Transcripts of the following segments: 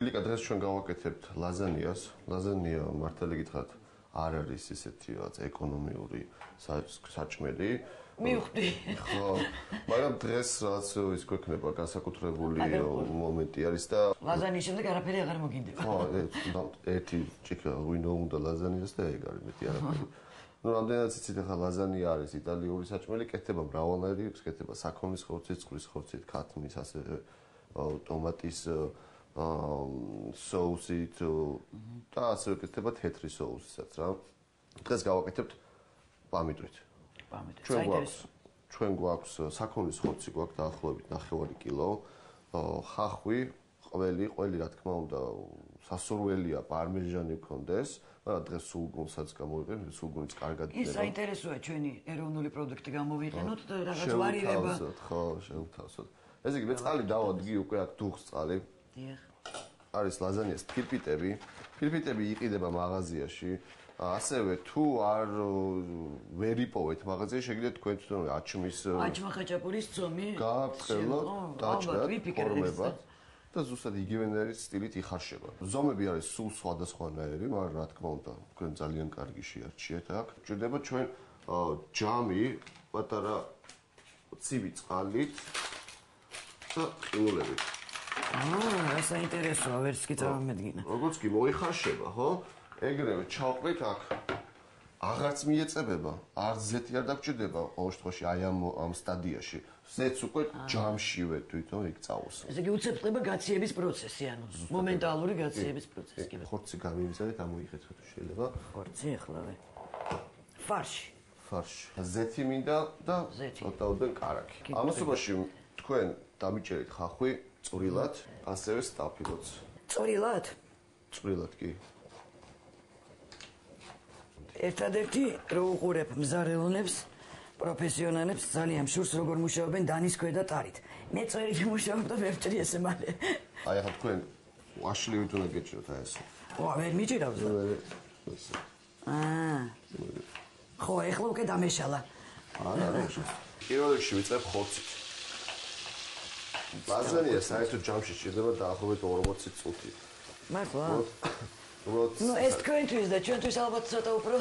ლიკა დღეს ჩვენ გავაკეთებთ ლაზანიას. ლაზანია მართალი გითხრათ არ არის ისეთი რაღაც ეკონომიური საჭმელი. მივხვდი. ხო, მაგრამ დღეს რაღაც ის გვექნება განსაკუთრებული მომენტი არის და ლაზანიის შემდეგ არაფერი აღარ მოგინდება. ხო, ერთი ჭიქა ვინო უნდა ლაზანიას და ეგ არის მეტი არაფერი. ну, რამდენიც იცით ახლა ლაზანია არის იტალიური საჭმელი, კეთდება მრავალნაირი, კეთდება საქონლის ხორცით, წყლის ხორცით, ქათმის, ასე ტომატის соусით და ასევე კეთდება თეთრი соусისაც რა. დღეს გავაკეთებთ პამიდრით. ჩვენ გვაქვს საქონლის ხორცი გვაქვს დაახლოებით 9 კილო, ხახვი, ყველი რა თქმა უნდა სასურველია პარმეჟანი გქონდეს, მაგრამ დღეს სულგუნსაც გამოვიყენებ, სულგუნიც კარგად იქნება. ის საინტერესოა ჩვენი ეროვნული პროდუქტი გამოვიყენოთ და რაღაც ვარირება. ხო, შევთავაზოთ. ესე იგი, მე წყალი დავადგი უკვე აქ დუღს წყალი. დიახ. არის ლაზანიას ფილპიტები. ფილპიტები იყიდება მაღაზიაში. ასევე თუ არ ვერ იპოვეთ მაღაზიაში, შეგიძლიათ თქვენ თვითონ აჩმის ხაჭაპურის ცომი გააბრწყელოთ, დაჭრათ, ფორმებად და ზუსტად იგივენაირი სტილით იხარშება. ზომები არის სულ სხვადასხვანაირი, მაგრამ რა თქმა უნდა, თქვენ ძალიან კარგი შეარჩიეთ აქ. გვჭირდება ჩვენ ჯამი, პატარა ცივი წყალით და ყინულებით. ეს საინტერესოა, ვერც კი წარმოვიდგინა. როგორც კი მოიხარშება, ხო? ეგრევე ჩავყვით აქ. აღარც მიეწებება, არც ზეთი არ დაგჭირდება ყოველ შემთხვევაში აი ამ სტადიაში. ზეთს უკვე ჯამშივე თვითონ იქ წავალს. ესე იგი უცებ ხდება გაციების პროცესი, ანუ მომენტალური გაციების პროცესი კი. ხორცი გამივიზარეთ, ამოიხეთქეთ თუ შეიძლება. ხორცი ახლავე. ფარში. ზეთი მინდა და ცოტაოდენ კარაქი. ამასობაში თქვენ დამიჭერეთ ხახვი წვრილად, ასევე სტაფილოც. წვრილად? წვრილად კი. ერთადერთი რო უყურებ მზარეულნებს, პროფესიონალებს ძალიან შურს როგორ მუშაობენ დანის ქვედა ტარით. მე წვერით მუშაობ და ვერ ვჭრი ესე მალე. აი ახლა თქვენ ვაშლივით უნდა გეჭიროთ აი ესე. ვერ მიჭირავს და. ხო, ეხლა უკვე დამეშალა. არა, პირველ რიგში ვიწყებ ხორცით. ლაზანია საერთოდ ჯამში ჭირდება დაახლოებით 40 წუთი. მართლა? ну ეს თქვენთვის და ჩვენთვის ალბათ ცოტა უფრო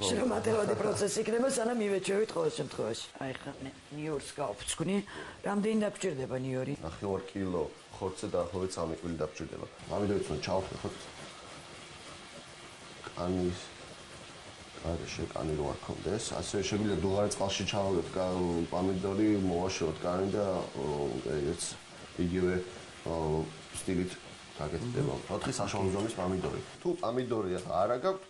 შრომატევადი პროცესი იქნება სანამ მივეჩვევით ყოველ შემთხვევაში. აი ხა მე ნიორს გავფრჩქნი. რამდენი დაგჭირდება ნიორი? 9 კილო ხორცზე დაახლოებით 3 კვილი დაგჭირდება. ამიტომ უნდა ჩავხოთ. კანის კანი რო არ ქონდეს, ასე შეგვიძლია დუღარი წყალში ჩავაგდოთ პამიდორი, მოვაშოროთ კანი და ეს იგივე სტილით გაკეთდება. 4 საშუალო ზომის პამიდორი. თუ პამიდორი არა გაქვთ,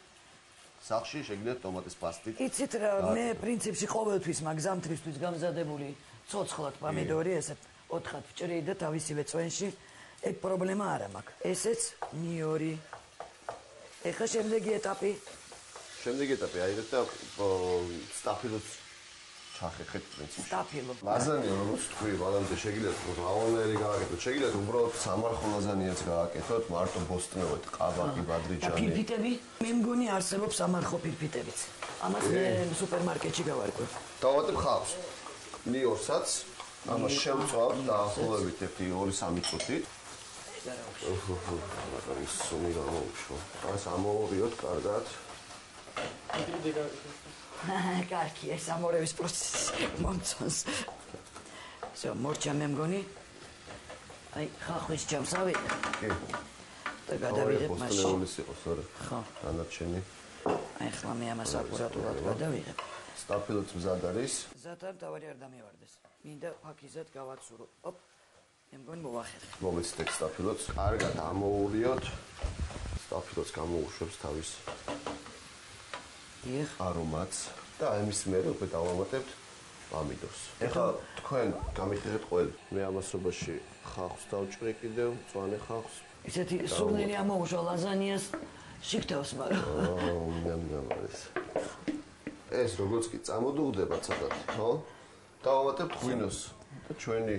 სახში შეგიძლიათ ტომატის პასტით. იცით რა, მე პრინციპში ყოველთვის მაგზამთრისთვის გამზადებული ცოცხლად პამიდორი, ესე 4-ად ვჭრი და თავისივე წვენში, ეგ პრობლემა არ მაქვს. ესეც ნიორი. ეხლა შემდეგი ეტაპი. შემდეგი ეტაპი აიღეთ და სტაფილოც ჩახერხეთ პრინციპში. სტაფილო. ლაზანია როგორც თქვი, ბალანზე შეგიძლიათ მრავალნაირი გავაკეთოთ. შეგიძლიათ უბრალოდ სამარხო ლაზანიაც გავაკეთოთ, მარტო ბოსტნეოთ, ყაბაკი, ბადრიჯანი. ფილფიტები? მე მგონი არსებობს სამარხო ფილფიტებიც. ამას მე სუპერმარკეტში გავარკვევ. დავატებ ხავს. ნიორსაც ამას შევწვავთ დაახლოებით 1-2-3 წუთი. ის სუმი გამოუშვა. ეს ამოურიოთ კარგად. კარგი, ეს ამორევის პროცესი მომწონს. всё, მორჩა მე მგონი. აი, ხახვის ჯამს ავიღე. კი. და გადავიღებ მაშინ. ხო. დანარჩენი. აი, ხლა მე ამას აკურატულად გადავიღებ. სტაფილოც მზად არის. მზადად დავარი არ დამევარდეს. მინდა ფაქიზად გავაცურო. ოპ. მე მგონი მოვახერხე. მომეცდეთ სტაფილოც. კარგად ამოურიოთ. სტაფილოც გამოუშვებს თავის არომატს და ამის მერე უკვე დავამატებთ პამიდორს. ეხლა თქვენ გამიხდეთ ყველი. მე ამასობაში ხახს დავჭრი კიდევ, მწვანე ხახს. ისეთი სულნელი ამოუშვა ლაზანიას შიგთავს, მაგრამ ეს როგორც კი წამოდუღდება ცოტათი, ხო? დავამატებთ ღვინოს და ჩვენი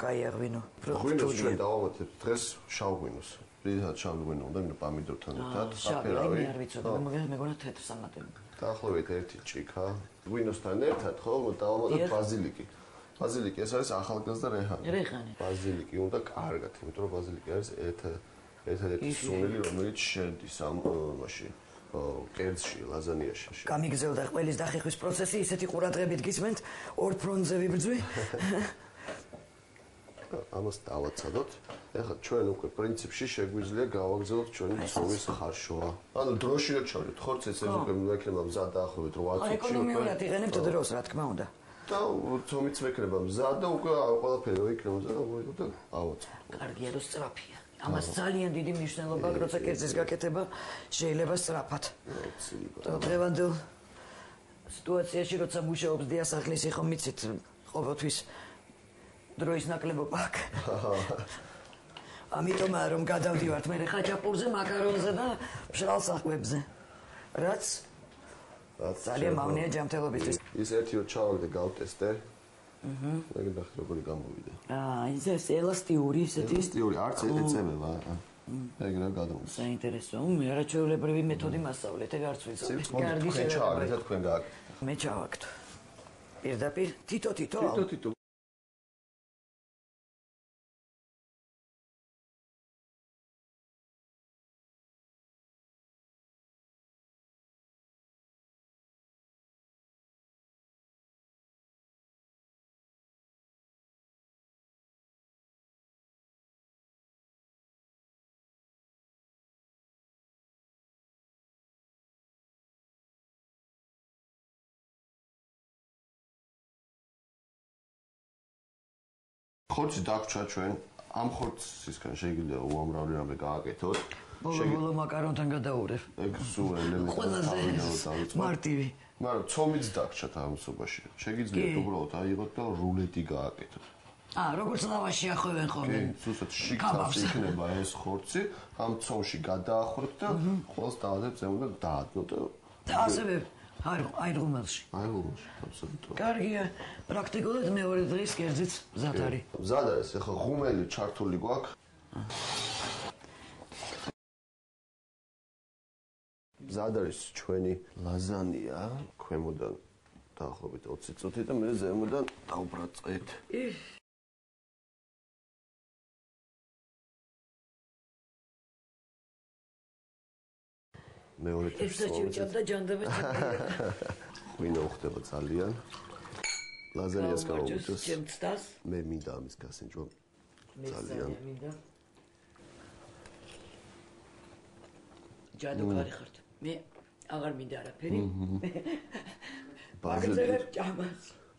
კაი ღვინო. ღვინოს ჩვენ დავამატებთ დღეს შავ ღვინოს. რითაც შავ ღვინო უნდა მინდა პამიდორთან ერთად, საფერავი. არ ვიცოდი, მეგონა თეთრს ამატებ. დაახლოებით 1 ჭიქა ღვინოსთან ერთად ხო დავამატებთ ბაზილიკი. ბაზილიკი ეს არის ახალგაზრდა რეჰანი. რეჰანი. ბაზილიკი უნდა კარგად, იმიტომ რომ ბაზილიკი არის ერთადერთი სუნელი, რომელიც შედის ამ მაშინ კერძში, ლაზანიაში. გამიგზელდა ყველის დახიხვის პროცესი, ისეთი ყურადღებით გისმენთ, ორ ფრონტზე ვიბრძვი. ამას დავაცადოთ. ეხლა ჩვენ უკვე პრინციპში შეგვიძლია გავაგზავნოთ ჩვენი ცოვის ხარშვა. ანუ დროში რა ჩავდეთ, ხორცს ეს უკვე მექნება მზა დაახლოებით 8 წუთში. ეკონომიურად იყენებთ დროს, რა თქმა უნდა. და ცომიც მექნება მზა და უკვე ყველაფერი რო იქნება მზა და ავაწევ. კარგია რომ სწრაფია. ამას ძალიან დიდი მნიშვნელობა აქვს, როცა კერძის გაკეთება შეიძლება სწრაფად. დღევანდელ სიტუაციაში, როცა მუშაობს დიასახლისი, ხომ იცით, ყოველთვის დროის ნაკლებობა აქვს. ამიტომაა რომ გადავდივართ მე ხაჭაპურზე, მაკარონზე და მშრალ საკვებზე. რაც ძალიან მავნეა ჯანმრთელობისთვის. ის ერთი რო ჩავაგდე გავტესტე. მე გახსოვთ როგორი გამოვიდა. ეს ელასტიური ისეთი. ელასტიური არც ეწევება. ეგრე გადავიდა. საინტერესო. მე არაჩვეულებრივი მეთოდი მასწავლეთ, ეგ არც ვიცოდი. კარგი შეჩავაგდეთ და თქვენ გააკეთეთ. მე ჩავაგდო. პირდაპირ თითო. თითო. ხორცი დაგვრჩა ჩვენ ამ ხორცისგან შეიძლება უამრავი რამე გააკეთოთ. ბოლო მაკარონთან გადაურევ. ეგ სულ ელემენტარია. მარტივი. მაგრამ ცომიც დაგვრჩათ ამ სობაში. შეგიძლიათ უბრალოდ აიღოთ და რულეტი გააკეთოთ. როგორც ლავაში ახვევენ ხოლმე. სულსაც შიგთავს იქნება ეს ხორცი, ამ ცომში გადაახვრთ და ყველს დაადეთ ზემოთ და დაადნოთ და ასევე აი რომელში. აბსოლუტურად. კარგია. პრაქტიკულად მეორე დღის კერძიც მზად არის. მზად არის, ეხლა ღუმელი ჩართული გვაქვს. მზად არის ჩვენი ლაზანია, ქვემოდან დაახლოებით 20 წუთი და მე ზემოდან დავბრაწყეთ. მეორე ტიპის ესაჭირჭად და ჯანდაბას ჩაწერა. ღვინო ხდება ძალიან. ლაზანიას გავუწევს. ჩემცდას. მე მინდა ამის გასინჯვა. ძალიან. ჯადოქარი ხართ. მე აღარ მინდა არაფერი. ბაზილიკ ჭამას.